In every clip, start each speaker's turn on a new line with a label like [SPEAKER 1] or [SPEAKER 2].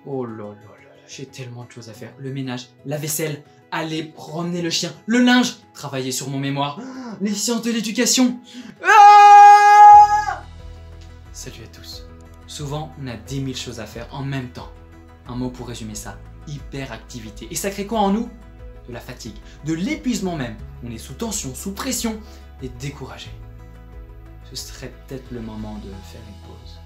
[SPEAKER 1] Oh là là là, j'ai tellement de choses à faire. Le ménage, la vaisselle, aller promener le chien, le linge, travailler sur mon mémoire, les sciences de l'éducation. Ah! Salut à tous. Souvent, on a 10 000 choses à faire en même temps. Un mot pour résumer ça, hyperactivité. Et ça crée quoi en nous? De la fatigue, de l'épuisement même. On est sous tension, sous pression et découragé. Ce serait peut-être le moment de faire une pause.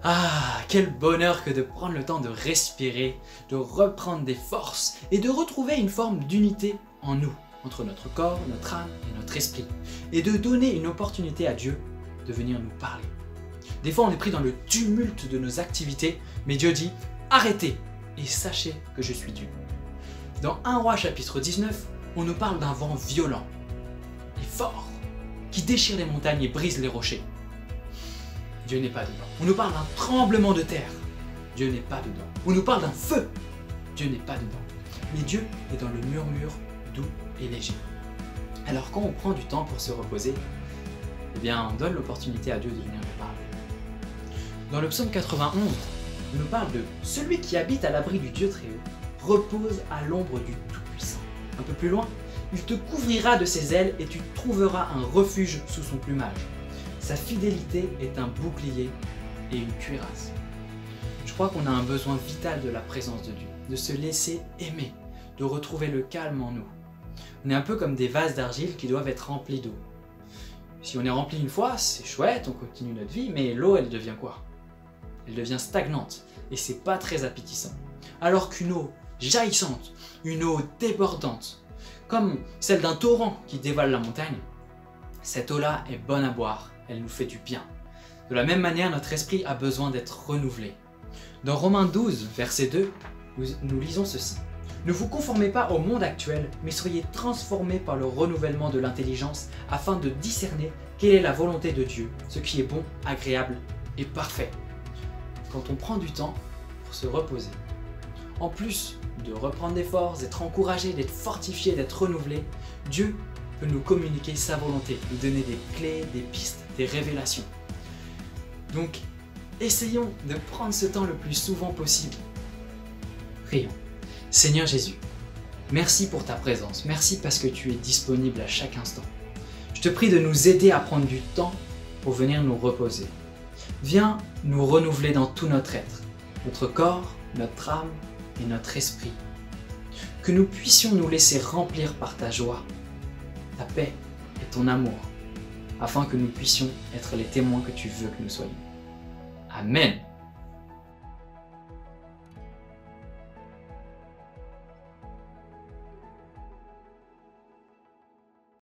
[SPEAKER 1] Ah, quel bonheur que de prendre le temps de respirer, de reprendre des forces et de retrouver une forme d'unité en nous, entre notre corps, notre âme et notre esprit, et de donner une opportunité à Dieu de venir nous parler. Des fois, on est pris dans le tumulte de nos activités, mais Dieu dit « Arrêtez et sachez que je suis Dieu ». Dans 1 Roi chapitre 19, on nous parle d'un vent violent et fort qui déchire les montagnes et brise les rochers. Dieu n'est pas dedans. On nous parle d'un tremblement de terre. Dieu n'est pas dedans. On nous parle d'un feu. Dieu n'est pas dedans. Mais Dieu est dans le murmure doux et léger. Alors quand on prend du temps pour se reposer, eh bien on donne l'opportunité à Dieu de venir nous parler. Dans le psaume 91, on nous parle de « Celui qui habite à l'abri du Dieu très haut repose à l'ombre du Tout-Puissant ». Un peu plus loin, « Il te couvrira de ses ailes et tu trouveras un refuge sous son plumage. Sa fidélité est un bouclier et une cuirasse. » Je crois qu'on a un besoin vital de la présence de Dieu, de se laisser aimer, de retrouver le calme en nous. On est un peu comme des vases d'argile qui doivent être remplis d'eau. Si on est rempli une fois, c'est chouette, on continue notre vie, mais l'eau, elle devient quoi? Elle devient stagnante et c'est pas très appétissant. Alors qu'une eau jaillissante, une eau débordante, comme celle d'un torrent qui dévale la montagne, cette eau-là est bonne à boire, elle nous fait du bien. De la même manière, notre esprit a besoin d'être renouvelé. Dans Romains 12, verset 2, nous lisons ceci. « Ne vous conformez pas au monde actuel, mais soyez transformés par le renouvellement de l'intelligence afin de discerner quelle est la volonté de Dieu, ce qui est bon, agréable et parfait. » Quand on prend du temps pour se reposer, en plus de reprendre des forces, d'être encouragé, d'être fortifié, d'être renouvelé, Dieu peut nous communiquer sa volonté, nous donner des clés, des pistes, des révélations. Donc, essayons de prendre ce temps le plus souvent possible. Prions. Seigneur Jésus, merci pour ta présence, merci parce que tu es disponible à chaque instant. Je te prie de nous aider à prendre du temps pour venir nous reposer. Viens nous renouveler dans tout notre être, notre corps, notre âme et notre esprit. Que nous puissions nous laisser remplir par ta joie, ta paix et ton amour, afin que nous puissions être les témoins que tu veux que nous soyons. Amen.